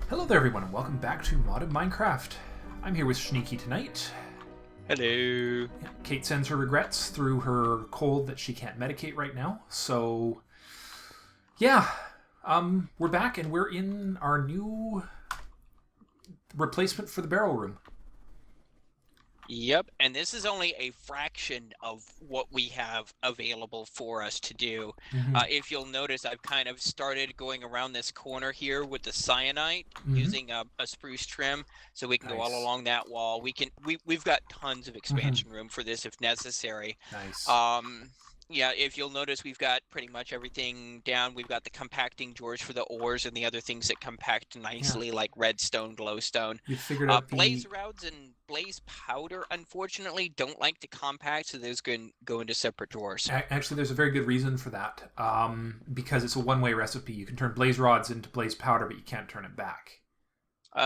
Hello there everyone and welcome back to Modded Minecraft. I'm here with Shneeky tonight. Hello. Yeah, Kate sends her regrets through her cold that she can't medicate right now. So, yeah, we're back and we're in our new replacement for the barrel room. Yep, and this is only a fraction of what we have available for us to do. If you'll notice, I've kind of started going around this corner here with the cyanite using a spruce trim, so we can go all along that wall. We've got tons of expansion room for this if necessary. Nice. Yeah, if you'll notice, we've got pretty much everything down. We've got the compacting drawers for the ores and the other things that compact nicely, like redstone, glowstone. You figured out Blaze rods and blaze powder, unfortunately, don't like to compact, so those can go into separate drawers. Actually, there's a very good reason for that. Because it's a one-way recipe. You can turn blaze rods into blaze powder, but you can't turn it back.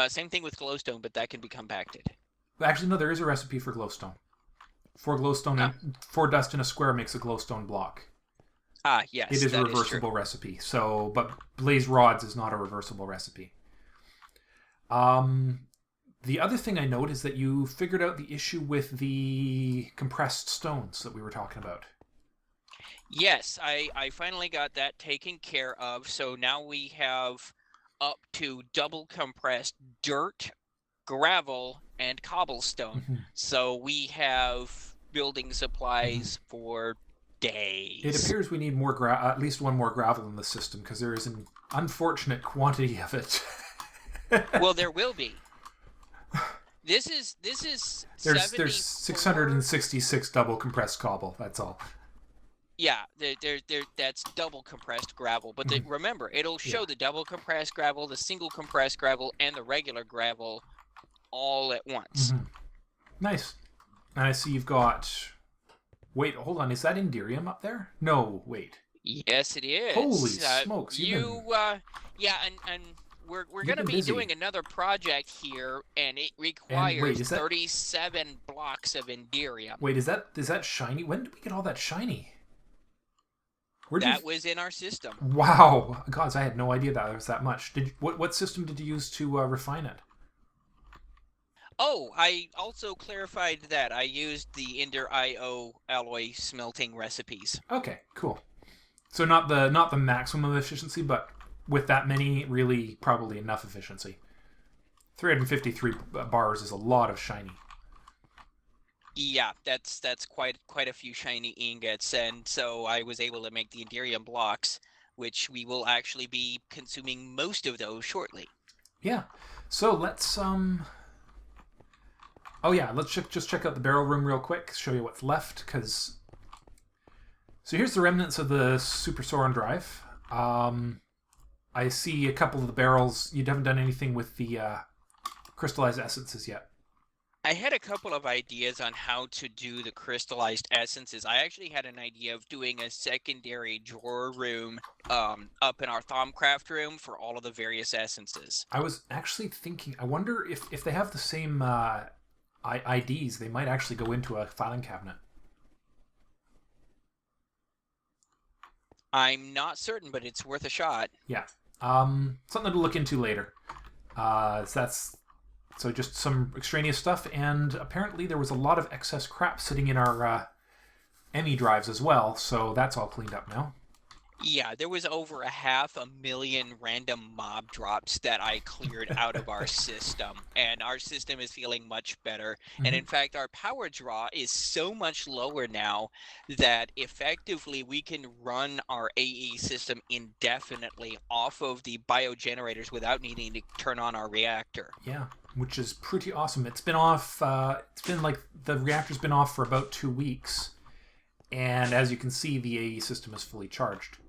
Same thing with glowstone, but that can be compacted. Actually, no, there is a recipe for glowstone. 4 glowstone and 4 dust in a square makes a glowstone block. Yes, it is a reversible recipe. So, but blaze rods is not a reversible recipe. The other thing I note is that you figured out the issue with the compressed stones that we were talking about. Yes, I finally got that taken care of. So now we have up to double compressed dirt, gravel, and cobblestone. So we have building supplies for days. It appears we need more at least one more gravel in the system because there is an unfortunate quantity of it. Well, there will be. This is there's 666 double compressed cobble. That's all. Yeah, that's double compressed gravel. But remember, it'll show the double compressed gravel, the single compressed gravel, and the regular gravel all at once. Nice. And I see you've got... Wait, hold on. Is that Indirium up there? No, wait. Yes, it is. Holy smokes. Yeah, and we're going to be doing another project here, and it requires 37 blocks of Indirium. Wait, is that shiny? When did we get all that shiny? That was in our system. Wow. Gods, I had no idea that there was that much. What system did you use to refine it? Oh, I also clarified that I used the Ender.io alloy smelting recipes. Okay, cool. So not the maximum efficiency, but with that many, really probably enough efficiency. 353 bars is a lot of shiny. Yeah, that's quite a few shiny ingots, and so I was able to make the Indirium blocks, which we will actually be consuming most of those shortly. Yeah. So let's Oh yeah, let's just check out the barrel room real quick, show you what's left, because... So here's the remnants of the Super Sauron drive. I see a couple of the barrels. You haven't done anything with the crystallized essences yet. I had a couple of ideas on how to do the crystallized essences. I actually had an idea of doing a secondary drawer room up in our Thaumcraft room for all of the various essences. I was actually thinking, I wonder if they have the same... IDs, they might actually go into a filing cabinet. I'm not certain, but it's worth a shot. Yeah. Something to look into later. So just some extraneous stuff, and apparently there was a lot of excess crap sitting in our ME drives as well, so that's all cleaned up now. Yeah, there was over 500,000 random mob drops that I cleared out of our system, and our system is feeling much better. And in fact, our power draw is so much lower now that effectively we can run our AE system indefinitely off of the biogenerators without needing to turn on our reactor. Yeah, which is pretty awesome. It's been off, it's been like the reactor's been off for about 2 weeks, and as you can see, the AE system is fully charged.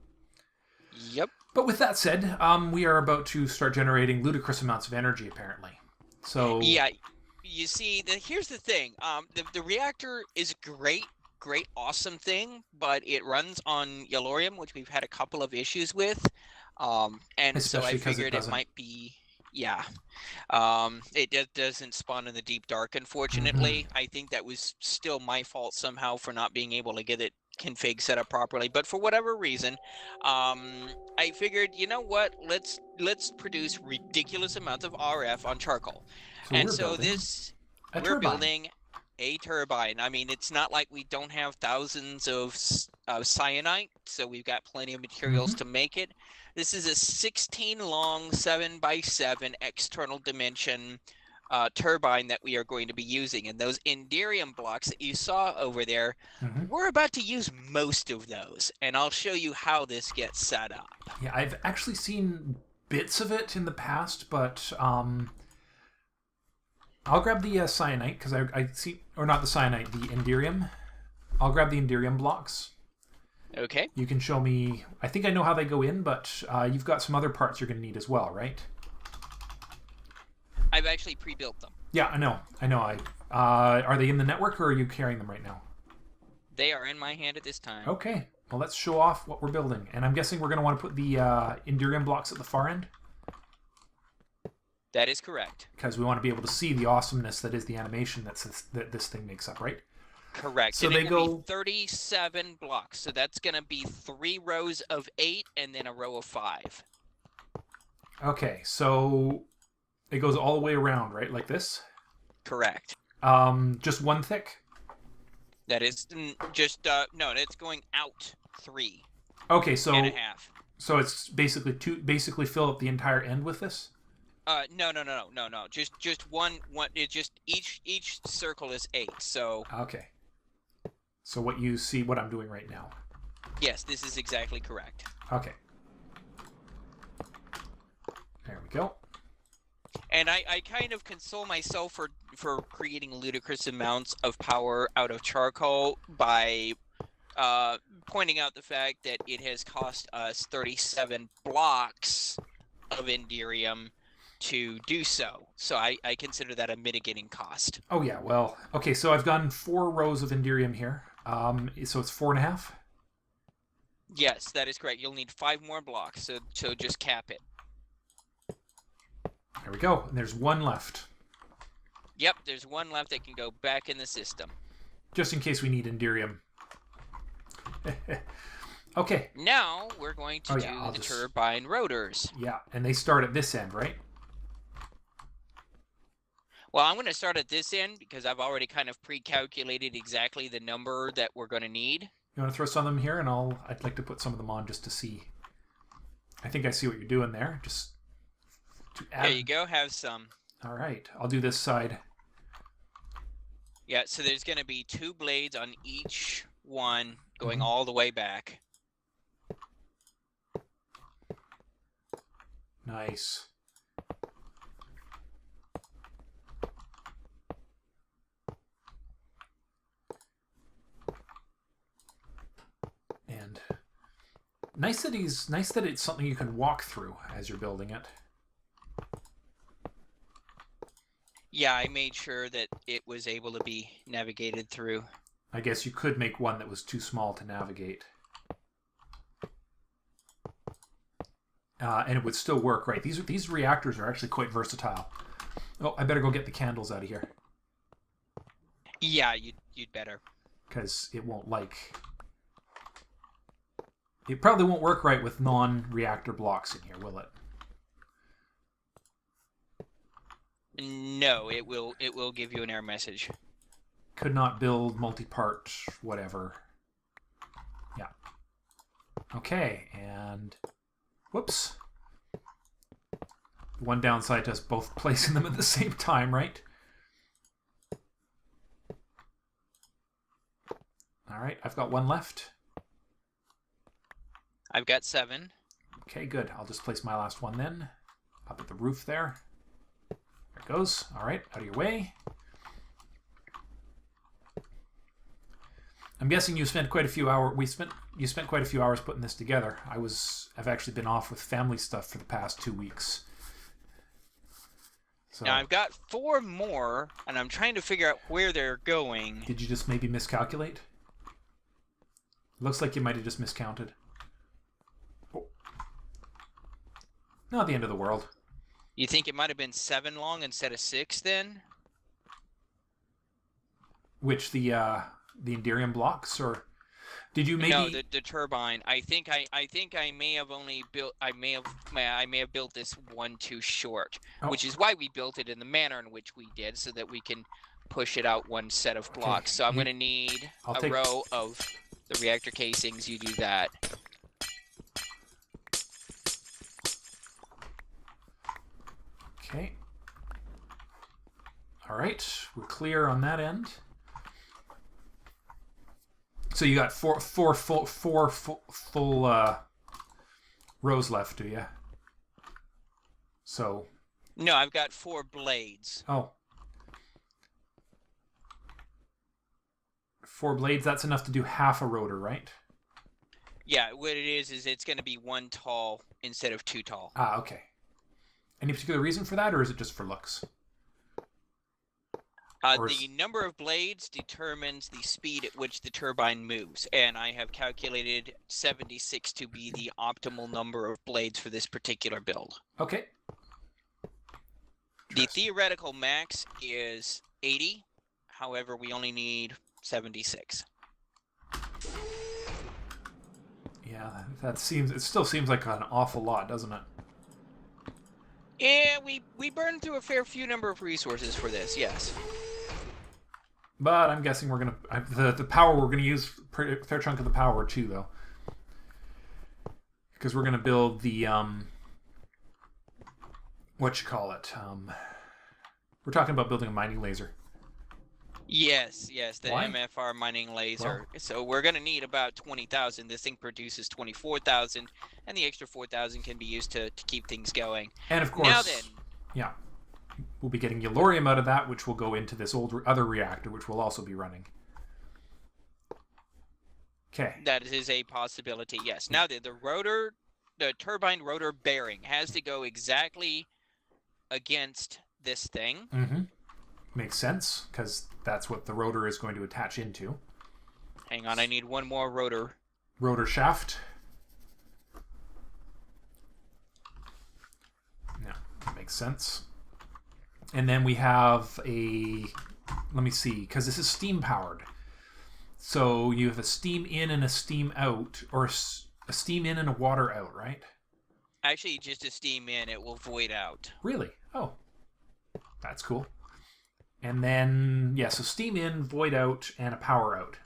Yep. But with that said, we are about to start generating ludicrous amounts of energy, apparently. So yeah, you see, here's the thing. The reactor is a great, awesome thing, but it runs on Yellorium, which we've had a couple of issues with. And especially so I figured it might be... Yeah. It doesn't spawn in the deep dark, unfortunately. I think that was still my fault somehow for not being able to get it config set up properly. But for whatever reason, I figured, you know what? Let's produce ridiculous amounts of RF on charcoal. So And we're so building a we're turbine. building a turbine. I mean, it's not like we don't have thousands of cyanite, so we've got plenty of materials to make it. This is a 16 long 7x7 external dimension turbine that we are going to be using. And those Enderium blocks that you saw over there, we're about to use most of those. And I'll show you how this gets set up. Yeah, I've actually seen bits of it in the past, but I'll grab the cyanite, because I see... Or not the cyanite, the Enderium. I'll grab the Enderium blocks. Okay. You can show me... I think I know how they go in, but you've got some other parts you're going to need as well, right? I've actually pre-built them. Yeah, I know. Are they in the network, or are you carrying them right now? They are in my hand at this time. Okay. Well, let's show off what we're building. And I'm guessing we're going to want to put the Enderium blocks at the far end? That is correct. Because we want to be able to see the awesomeness that is the animation that this thing makes up, right? Correct. So and they it go will be 37 blocks. So that's going to be 3 rows of 8 and then a row of 5. Okay, so it goes all the way around, right? Like this? Correct. Just one thick? That is just, no, it's going out 3. Okay, so... And a half. So it's basically fill up the entire end with this? No. Just one. It just each circle is 8. So. Okay. So what you see, what I'm doing right now. Yes, this is exactly correct. Okay. There we go. And I kind of console myself for creating ludicrous amounts of power out of charcoal by pointing out the fact that it has cost us 37 blocks of Enderium to do so. So I consider that a mitigating cost. Oh yeah, well, okay, so I've done 4 rows of Enderium here. So it's 4.5? Yes, that is correct. You'll need 5 more blocks, so just cap it. There we go. And there's 1 left. Yep, there's 1 left that can go back in the system. Just in case we need Enderium. Okay. Now we're going to do the turbine rotors. Yeah, and they start at this end, right? Well, I'm going to start at this end because I've already kind of pre-calculated exactly the number that we're going to need. You want to throw some of them here, and I'd like to put some of them on just to see. I think I see what you're doing there. Just to add. There you go. Have some. All right. I'll do this side. Yeah, so there's going to be 2 blades on each one going all the way back. Nice. And nice that it's something you can walk through as you're building it. Yeah, I made sure that it was able to be navigated through. I guess you could make one that was too small to navigate. And it would still work, right? These reactors are actually quite versatile. Oh, I better go get the candles out of here. Yeah, you'd better. Because it won't It probably won't work right with non-reactor blocks in here, will it? No, it will give you an error message. Could not build multi-part whatever. Yeah. Okay, and whoops. One downside to us both placing them at the same time, right? All right, I've got 1 left. I've got 7. Okay, good. I'll just place my last one then. Up at the roof there. There it goes. All right, out of your way. I'm guessing you spent quite a few hours. You spent quite a few hours putting this together. I've actually been off with family stuff for the past 2 weeks. So, now I've got 4 more, and I'm trying to figure out where they're going. Did you just maybe miscalculate? Looks like you might have just miscounted. Oh. Not the end of the world. You think it might have been 7 long instead of 6 then? Which the Enderium blocks, or Did you maybe? No, the turbine. I think I may have only built. I may have built this one too short, which is why we built it in the manner in which we did, so that we can push it out one set of blocks. So I'm going to need a row of the reactor casings. You do that. Okay. All right, we're clear on that end. So you got four full rows left, do you? So. No, I've got 4 blades. Oh. 4 blades. That's enough to do half a rotor, right? Yeah, what it is it's going to be 1 tall instead of 2 tall. Ah, okay. Any particular reason for that, or is it just for looks? The number of blades determines the speed at which the turbine moves, and I have calculated 76 to be the optimal number of blades for this particular build. Okay. The theoretical max is 80, however, we only need 76. Yeah, it still seems like an awful lot, doesn't it? Yeah, we burned through a fair few number of resources for this, yes. But I'm guessing we're gonna the power we're gonna use a fair chunk of the power too, though, because we're gonna build the what you call it? We're talking about building a mining laser. Yes, the Why? MFR mining laser. Well, so we're gonna need about 20,000. This thing produces 24,000, and the extra 4,000 can be used to keep things going. And of course, now then, yeah. We'll be getting Yellorium out of that, which will go into this other reactor, which will also be running. Okay. That is a possibility, yes. Now, the turbine rotor bearing has to go exactly against this thing. Mm-hmm. Makes sense, because that's what the rotor is going to attach into. Hang on, I need one more rotor. Rotor shaft. Yeah, that makes sense. And then we have let me see, because this is steam powered. So you have a steam in and a steam out, or a steam in and a water out, right? Actually, just a steam in, it will void out. Really? Oh, that's cool. And then, yeah, so steam in, void out, and a power out.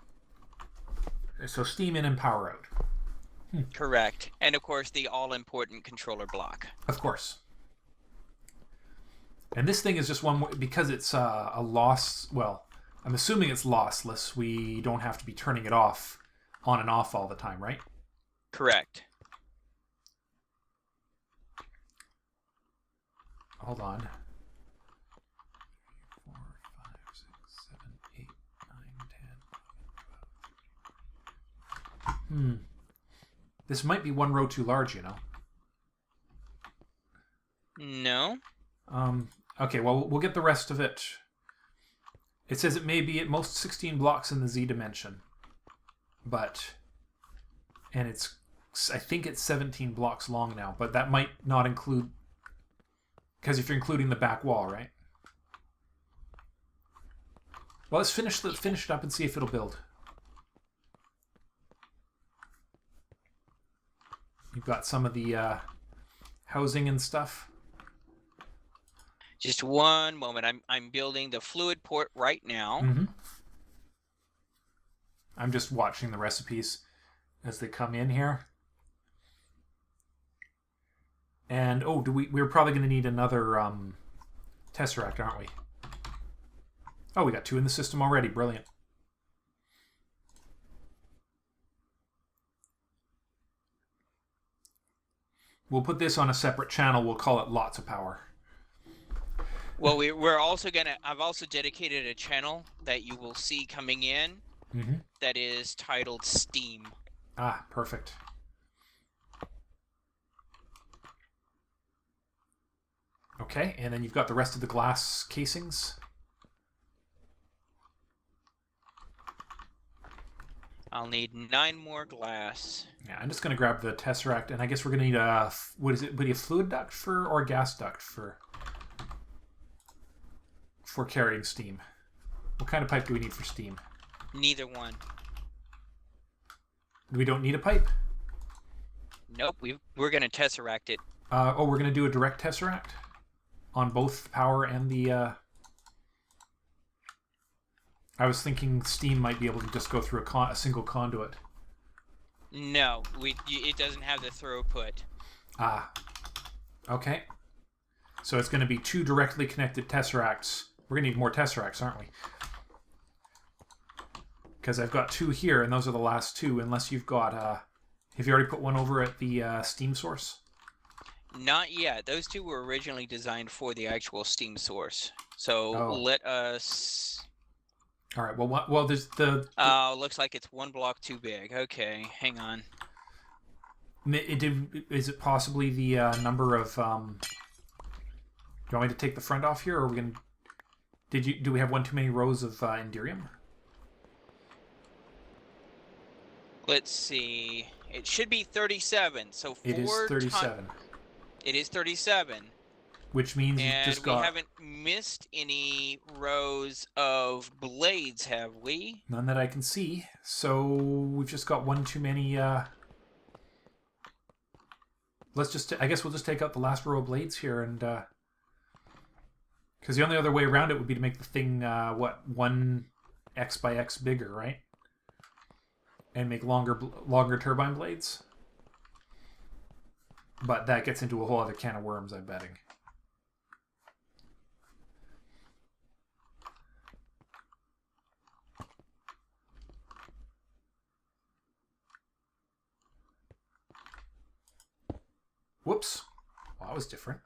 So steam in and power out. Correct. And of course, the all-important controller block. Of course. And this thing is just one, because it's a loss, well, I'm assuming it's lossless. We don't have to be turning it off, on and off all the time, right? Correct. Hold on. 4, 5, 6, 7, 8, 9, 10, 11, 12. This might be one row too large, you know. No. Okay, well, we'll get the rest of it. It says it may be at most 16 blocks in the Z dimension. And I think it's 17 blocks long now, but that might not include, because if you're including the back wall, right? Well, let's finish it up and see if it'll build. You've got some of the housing and stuff. Just one moment. I'm building the fluid port right now. Mm-hmm. I'm just watching the recipes as they come in here. And we're probably going to need another tesseract, aren't we? Oh, we got 2 in the system already. Brilliant. We'll put this on a separate channel. We'll call it Lots of Power. Well, we're also I've also dedicated a channel that you will see coming in that is titled Steam. Ah, perfect. Okay, and then you've got the rest of the glass casings. I'll need 9 more glass. Yeah, I'm just going to grab the tesseract, and I guess we're going to need a, what is it, a fluid duct or a gas duct for carrying steam? What kind of pipe do we need for steam? Neither one. We don't need a pipe? Nope, we're going to tesseract it. We're going to do a direct tesseract? On both power and the... I was thinking Steam might be able to just go through a single conduit. No, it doesn't have the throughput. Ah. Okay. So it's going to be 2 directly connected tesseracts. We're going to need more tesseracts, aren't we? Because I've got 2 here, and those are the last 2, unless you've got... have you already put one over at the Steam source? Not yet. Those 2 were originally designed for the actual Steam source. So let us... All right. Well, there's the... looks like it's 1 block too big. Okay, hang on. Is it possibly the number of... Do you want me to take the front off here, or are we going to... Do we have one too many rows of Enderium? Let's see. It should be 37. So 4 It is 37. It is 37. Which means you've just got... And we haven't missed any rows of blades, have we? None that I can see. So we've just got one too many... Let's just... I guess we'll just take out the last row of blades here and... Because the only other way around it would be to make the thing, 1 X by X bigger, right? And make longer turbine blades. But that gets into a whole other can of worms, I'm betting. Whoops. Well, that was different.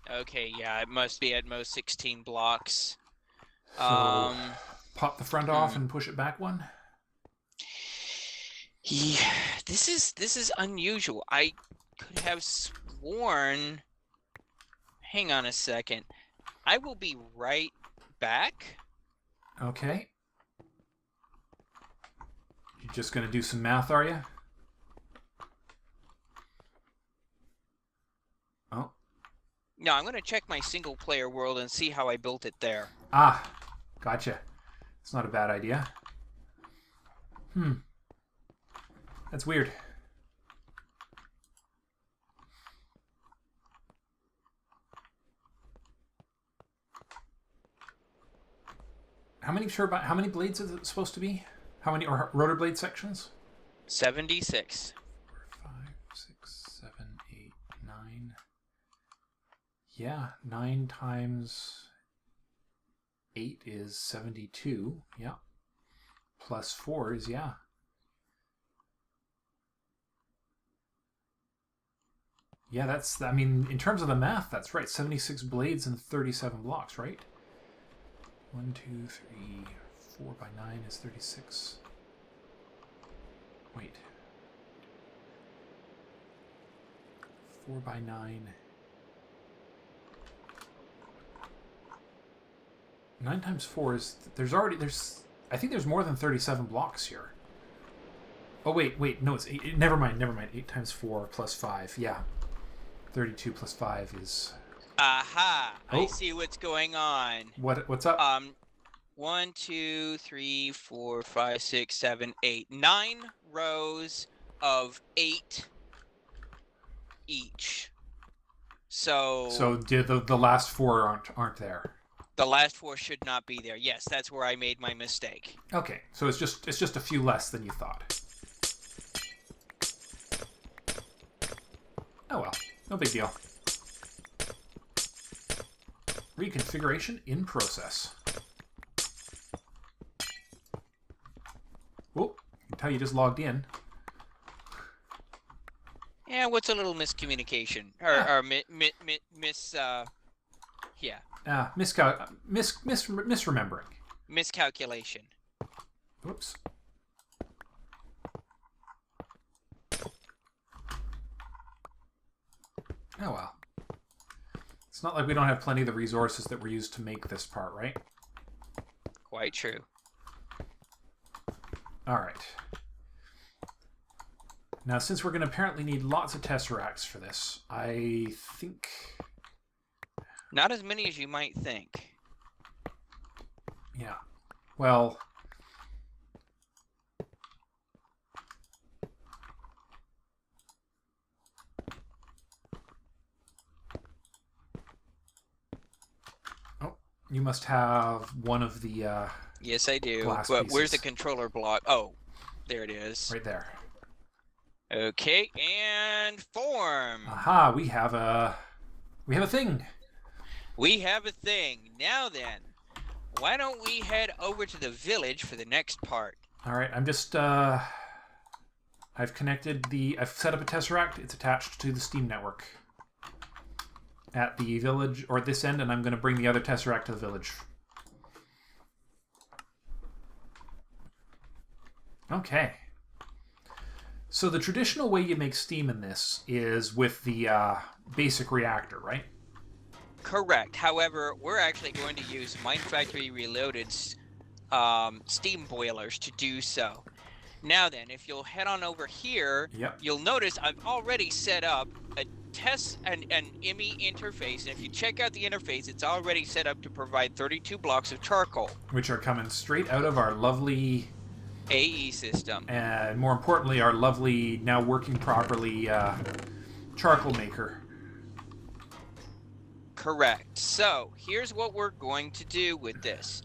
Okay, yeah, it must be at most 16 blocks. So pop the front off and push it back 1. Yeah, this is unusual. I could have sworn... Hang on a second. I will be right back. Okay. You're just going to do some math, are you? Oh. No, I'm going to check my single-player world and see how I built it there. Ah, gotcha. It's not a bad idea. That's weird. How many blades is it supposed to be? How many rotor blade sections? 76. 4, 5, 6, 7, 8, 9. Yeah, 9 times 8 is 72. Yeah. Plus 4 is, yeah. Yeah, that's, I mean, in terms of the math, that's right. 76 blades and 37 blocks, right? 1, 2, 3, 4 by 9 is 36. Wait. 4 by 9. 9 times 4 is... I think there's more than 37 blocks here. Oh, wait. No, it's 8. Never mind. 8 times 4 plus 5. Yeah. 32 plus 5 is... Aha! Oh. I see what's going on. What's up? 1, 2, 3, 4, 5, 6, 7, 8. 9 rows of 8 each. So the last 4 aren't there. The last 4 should not be there. Yes, that's where I made my mistake. Okay, so it's just a few less than you thought. Oh well, no big deal. Reconfiguration in process. Oh, you can tell you just logged in. Yeah, what's a little miscommunication? Or yeah. Misremembering. Miscalculation. Whoops. Oh well. It's not like we don't have plenty of the resources that were used to make this part, right? Quite true. Alright. Now, since we're going to apparently need lots of tesseracts for this, I think Not as many as you might think. Yeah. Well... Oh, you must have one of the, Yes, I do. glass But where's the pieces. controller block? Oh, there it is. Right there. Okay, and form. Aha, we have a thing. We have a thing. Now then, why don't we head over to the village for the next part? All right, I'm just I've set up a tesseract. It's attached to the Steam network at the village, or at this end, and I'm going to bring the other tesseract to the village. Okay. So the traditional way you make steam in this is with the basic reactor, right? Correct. However, we're actually going to use Minefactory Reloaded's steam boilers to do so. Now then, if you'll head on over here, Yep. you'll notice I've already set up a test and an IMI interface. And if you check out the interface, it's already set up to provide 32 blocks of charcoal. Which are coming straight out of our lovely... AE system. And more importantly, our lovely, now working properly, charcoal maker. Correct. So, here's what we're going to do with this.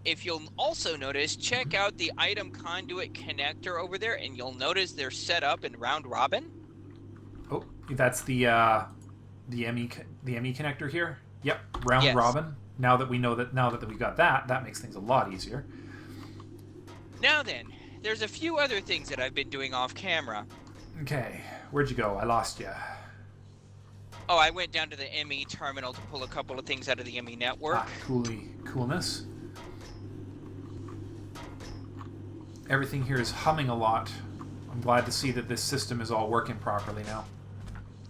If you'll also notice, check out the item conduit connector over there, and you'll notice they're set up in round robin. Oh, that's the ME connector here. Yep, round robin. Now that we got that makes things a lot easier. Now then, there's a few other things that I've been doing off camera. Okay, where'd you go? I lost you. Oh, I went down to the ME terminal to pull a couple of things out of the ME network. Coolness. Everything here is humming a lot. I'm glad to see that this system is all working properly now.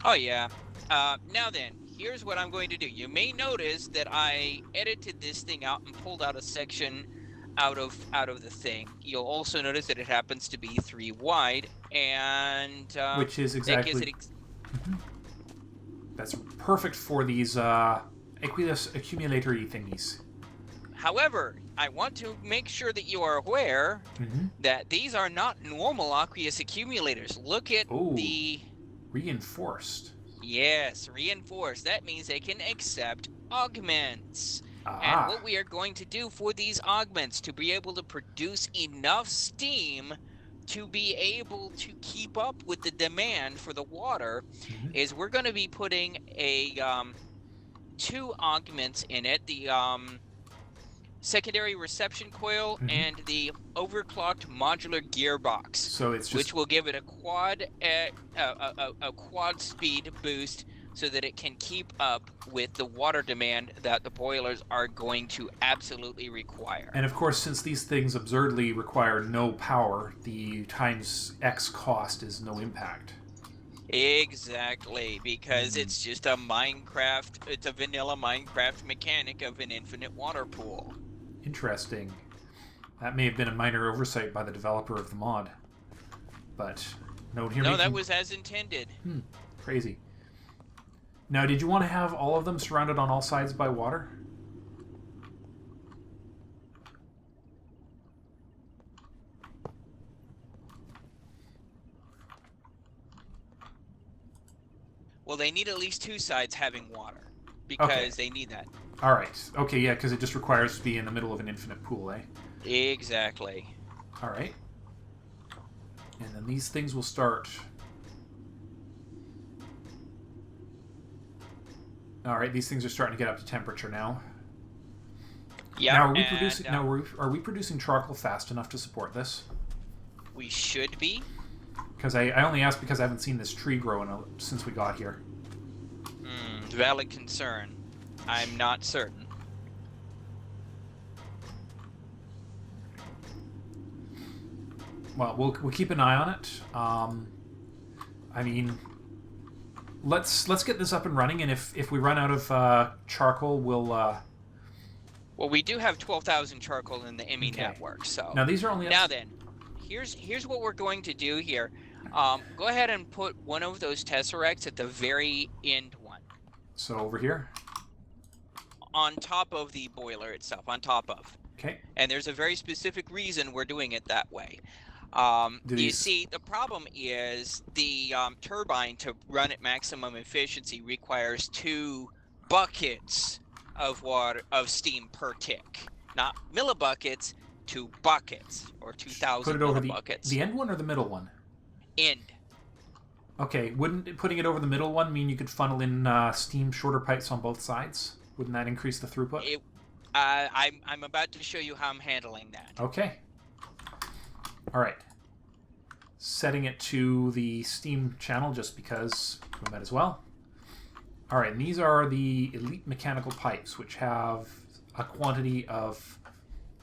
Oh yeah. Now then, here's what I'm going to do. You may notice that I edited this thing out and pulled out a section out of the thing. You'll also notice that it happens to be 3 wide, and which is exactly that's perfect for these aqueous accumulatory thingies. However, I want to make sure that you are aware that these are not normal aqueous accumulators. Look at the reinforced. Yes, reinforced. That means they can accept augments. And what we are going to do for these augments to be able to produce enough steam to be able to keep up with the demand for the water is we're going to be putting a 2 augments in it, the secondary reception coil and the overclocked modular gearbox. So it's just... which will give it a quad speed boost, so that it can keep up with the water demand that the boilers are going to absolutely require. And of course, since these things absurdly require no power, the times X cost is no impact. Exactly, because it's just a vanilla Minecraft mechanic of an infinite water pool. Interesting. That may have been a minor oversight by the developer of the mod. But, that was as intended. Crazy. Now, did you want to have all of them surrounded on all sides by water? Well, they need at least 2 sides having water, because they need that. Alright. Okay, yeah, because it just requires to be in the middle of an infinite pool, eh? Exactly. Alright. And then these things will start... Alright, these things are starting to get up to temperature now. Yeah. Now, are we producing charcoal fast enough to support this? We should be. Because I only asked because I haven't seen this tree grow since we got here. Valid concern. I'm not certain. Well, we'll keep an eye on it. I mean, let's get this up and running, and if we run out of charcoal, we'll... Well, we do have 12,000 charcoal in the ME network, so... Now, these are only... Now then, here's what we're going to do here. Go ahead and put one of those tesseracts at the very end one. So, over here? on top of the boiler itself, on top of. Okay. And there's a very specific reason we're doing it that way. You see, the problem is the turbine to run at maximum efficiency requires 2 buckets of steam per tick, not millibuckets, 2 buckets, or 2,000 Put it over millibuckets. the end one or the middle one? End. Okay, wouldn't putting it over the middle one mean you could funnel in steam shorter pipes on both sides? Wouldn't that increase the throughput? I'm about to show you how I'm handling that. Okay. All right. Setting it to the steam channel just because we might as well. All right, and these are the elite mechanical pipes, which have a quantity of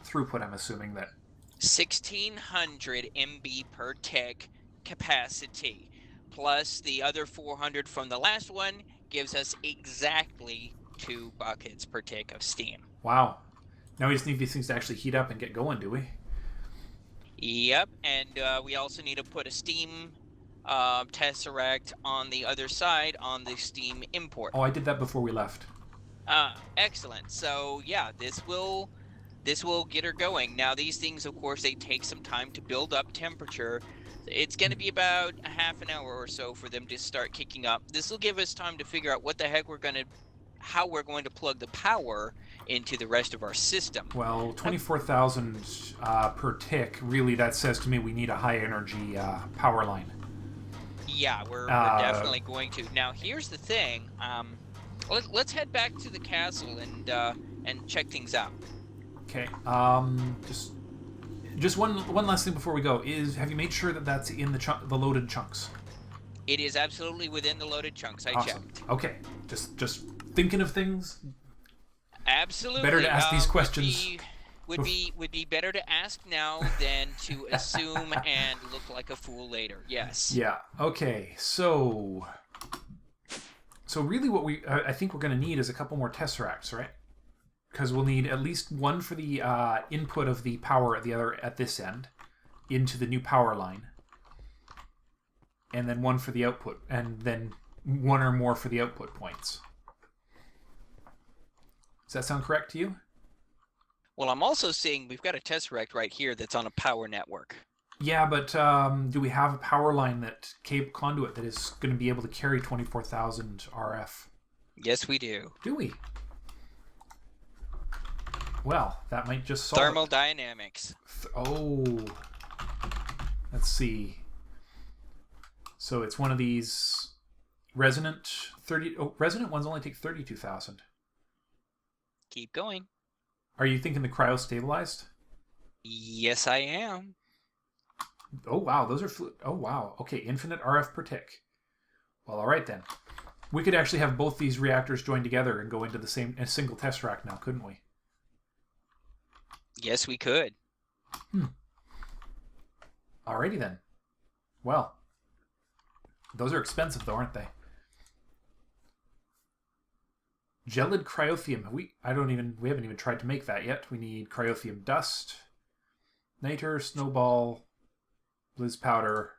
throughput, I'm assuming, that 1,600 MB per tick capacity, plus the other 400 from the last one gives us exactly 2 buckets per tick of steam. Wow. Now we just need these things to actually heat up and get going, do we? Yep, and we also need to put a steam tesseract on the other side on the steam import. Oh, I did that before we left. Excellent. So yeah, this will get her going. Now these things, of course, they take some time to build up temperature. It's going to be about a half an hour or so for them to start kicking up. This will give us time to figure out what the heck how we're going to plug the power into the rest of our system. Well, 24,000 per tick, really that says to me we need a high energy power line. Yeah, we're definitely going to. Now, here's the thing. Let's head back to the castle and check things out. Okay. Just one last thing before we go is: have you made sure that that's in the loaded chunks? It is absolutely within the loaded chunks. I Awesome. checked. Okay. Just thinking of things. Absolutely. Better to ask these questions. Would be better to ask now than to assume and look like a fool later. Yes. Yeah. Okay. So really, what I think we're going to need is a couple more tesseracts, right? Because we'll need at least one for the input of the power at this end into the new power line, and then one for the output, and then one or more for the output points. Does that sound correct to you? Well, I'm also seeing we've got a tesseract right here that's on a power network. Yeah, but do we have a power line cable conduit that is going to be able to carry 24,000 RF? Yes, we do. Do we? Well, that might just solve Thermodynamics. Let's see. So it's one of these resonant ones only take 32,000. Keep going. Are you thinking the cryo stabilized? Yes, I am. Oh wow, those are oh wow. Okay, infinite RF per tick. Well, all right then. We could actually have both these reactors joined together and go into a single tesseract now, couldn't we? Yes, we could. Alrighty then. Well, those are expensive though, aren't they? Gelid cryothium. We haven't even tried to make that yet. We need cryothium dust, niter, snowball, blizz powder.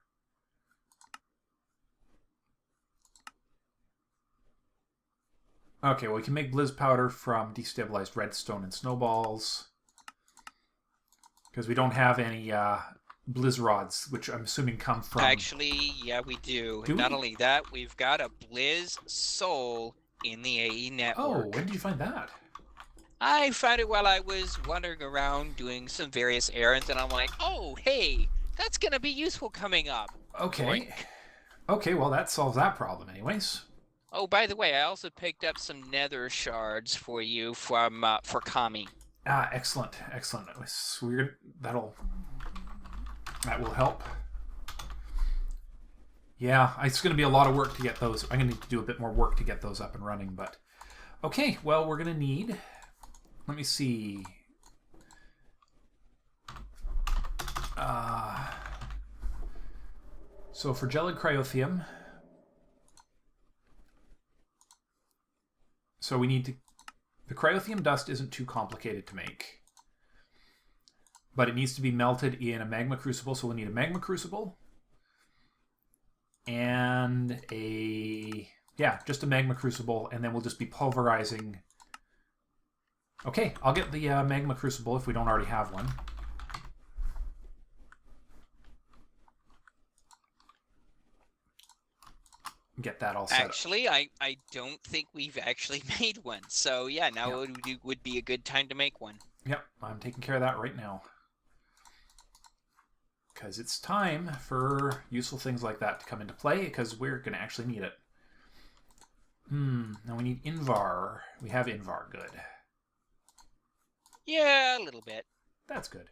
Okay, well, we can make blizz powder from destabilized redstone and snowballs. Because we don't have any blizz rods, which I'm assuming come from... Actually, yeah, we do. Not only that, we've got a blizz soul in the AE network. Oh, when did you find that? I found it while I was wandering around doing some various errands, and I'm like, oh, hey, that's going to be useful coming up. Okay. Boink. Okay, well, that solves that problem anyways. Oh, by the way, I also picked up some nether shards for you for Kami. Ah, excellent. That will help. Yeah, it's going to be a lot of work to get those. I'm going to need to do a bit more work to get those up and running, but... Okay, well, we're going to need... Let me see. So for gelid cryothium... So we need to... The cryothium dust isn't too complicated to make. But it needs to be melted in a magma crucible, so we'll need a magma crucible. And just a magma crucible, and then we'll just be pulverizing Okay, I'll get the magma crucible if we don't already have one. Get that all set up. Actually, I don't think we've actually made one. So yeah, now would be a good time to make one. Yep, I'm taking care of that right now. Because it's time for useful things like that to come into play, because we're going to actually need it. Now we need Invar. We have Invar, good. Yeah, a little bit. That's good.